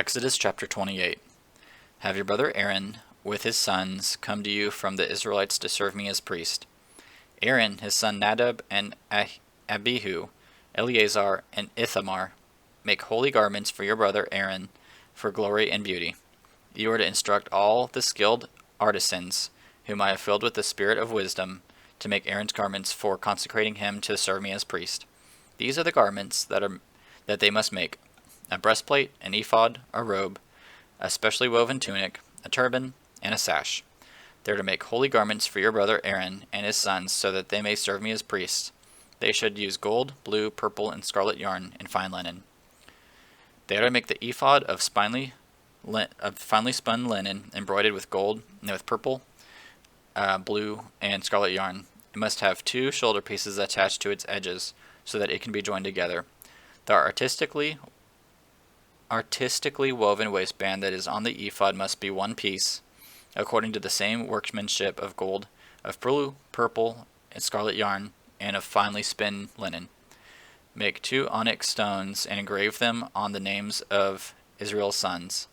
Exodus chapter 28. Have your brother Aaron with his sons come to you from the Israelites to serve me as priest. Aaron, his son Nadab, and Abihu, Eleazar, and Ithamar, make holy garments for your brother Aaron for glory and beauty. You are to instruct all the skilled artisans, whom I have filled with the spirit of wisdom, to make Aaron's garments for consecrating him to serve me as priest. These are the garments that they must make: a breastplate, an ephod, a robe, a specially woven tunic, a turban, and a sash. They are to make holy garments for your brother Aaron and his sons, so that they may serve me as priests. They should use gold, blue, purple, and scarlet yarn and fine linen. They are to make the ephod of finely spun linen, embroidered with gold and with purple, blue, and scarlet yarn. It must have 2 shoulder pieces attached to its edges, so that it can be joined together. The artistically woven waistband that is on the ephod must be 1 piece, according to the same workmanship of gold, of blue, purple, and scarlet yarn, and of finely spun linen. Make 2 onyx stones and engrave them on the names of Israel's sons,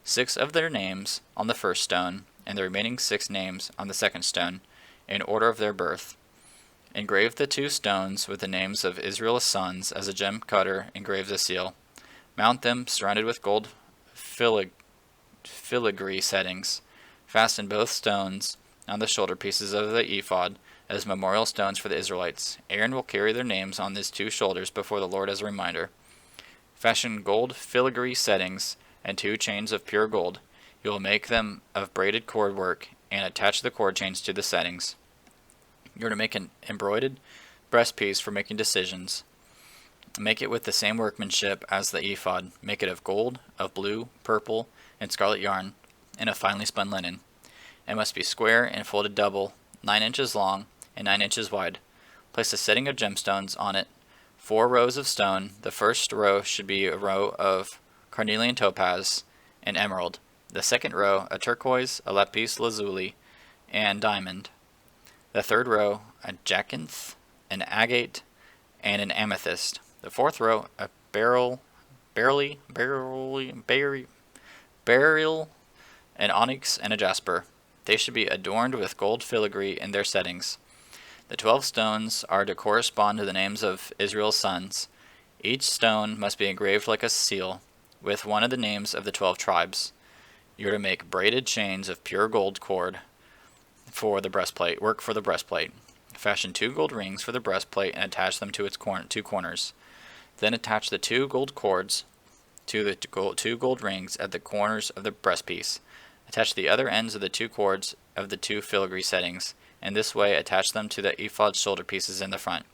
6 of their names on the first stone, and the remaining 6 names on the second stone, in order of their birth. Engrave the 2 stones with the names of Israel's sons, as a gem cutter engraves a seal. Mount them surrounded with gold filigree settings. Fasten both stones on the shoulder pieces of the ephod as memorial stones for the Israelites. Aaron will carry their names on his 2 shoulders before the Lord as a reminder. Fashion gold filigree settings and 2 chains of pure gold. You will make them of braided cord work and attach the cord chains to the settings. You are to make an embroidered breastpiece for making decisions. Make it with the same workmanship as the ephod. Make it of gold, of blue, purple, and scarlet yarn, and of finely spun linen. It must be square and folded double, 9 inches long and 9 inches wide. Place a setting of gemstones on it, 4 rows of stone. The first row should be a row of carnelian topaz and emerald. The second row, a turquoise, a lapis lazuli, and diamond. The third row, a jacinth, an agate, and an amethyst. The fourth row, a beryl, an onyx, and a jasper. They should be adorned with gold filigree in their settings. The 12 stones are to correspond to the names of Israel's sons. Each stone must be engraved like a seal, with one of the names of the 12 tribes. You are to make braided chains of pure gold cord for the breastplate. Fashion 2 gold rings for the breastplate and attach them to its 2 corners. Then attach the 2 gold cords to the 2 gold rings at the corners of the breastpiece. Attach the other ends of the 2 cords of the 2 filigree settings, and this way attach them to the ephod shoulder pieces in the front.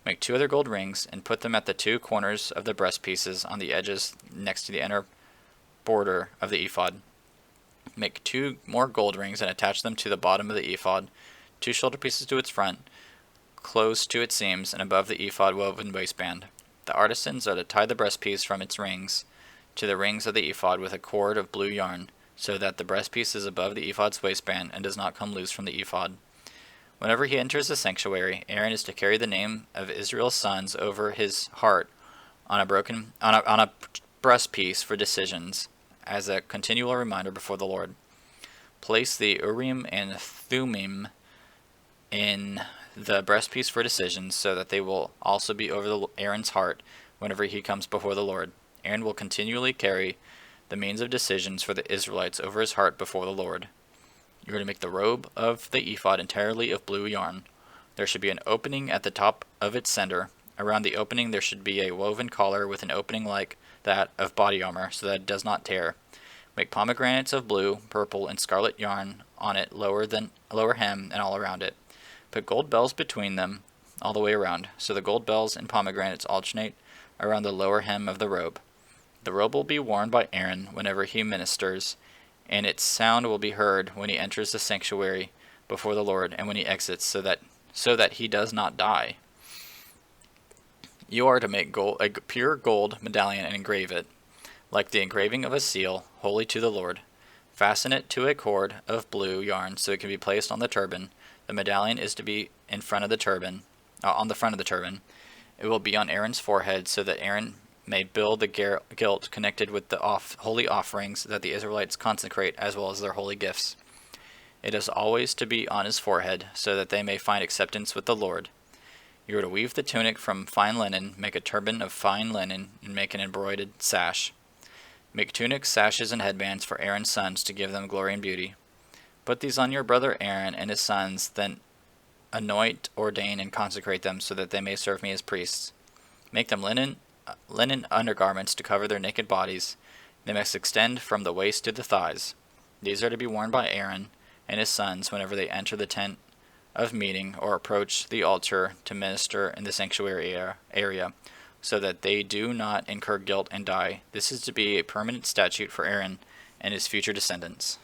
Make 2 other gold rings and put them at the 2 corners of the breast pieces on the edges next to the inner border of the ephod. Make 2 more gold rings and attach them to the bottom of the ephod, 2 shoulder pieces to its front, close to its seams, and above the ephod woven waistband. The artisans are to tie the breastpiece from its rings to the rings of the ephod with a cord of blue yarn, so that the breastpiece is above the ephod's waistband and does not come loose from the ephod. Whenever he enters the sanctuary, Aaron is to carry the name of Israel's sons over his heart on a breastpiece for decisions, as a continual reminder before the Lord. Place the Urim and Thummim in the breastpiece for decisions, so that they will also be over Aaron's heart whenever he comes before the Lord. Aaron will continually carry the means of decisions for the Israelites over his heart before the Lord. You are to make the robe of the ephod entirely of blue yarn. There should be an opening at the top of its center. Around the opening there should be a woven collar with an opening like that of body armor, so that it does not tear. Make pomegranates of blue, purple, and scarlet yarn on it, lower hem and all around it. Put gold bells between them all the way around, so the gold bells and pomegranates alternate around the lower hem of the robe. The robe will be worn by Aaron whenever he ministers, and its sound will be heard when he enters the sanctuary before the Lord and when he exits, so that he does not die. You are to make a pure gold medallion and engrave it, like the engraving of a seal, holy to the Lord. Fasten it to a cord of blue yarn so it can be placed on the turban. The medallion is to be on the front of the turban. It will be on Aaron's forehead, so that Aaron may bill the guilt connected with the holy offerings that the Israelites consecrate as well as their holy gifts. It is always to be on his forehead, so that they may find acceptance with the Lord. You are to weave the tunic from fine linen, make a turban of fine linen, and make an embroidered sash. Make tunics, sashes, and headbands for Aaron's sons to give them glory and beauty. Put these on your brother Aaron and his sons, then anoint, ordain, and consecrate them so that they may serve me as priests. Make them linen undergarments to cover their naked bodies. They must extend from the waist to the thighs. These are to be worn by Aaron and his sons whenever they enter the tent of meeting or approach the altar to minister in the sanctuary area, so that they do not incur guilt and die. This is to be a permanent statute for Aaron and his future descendants.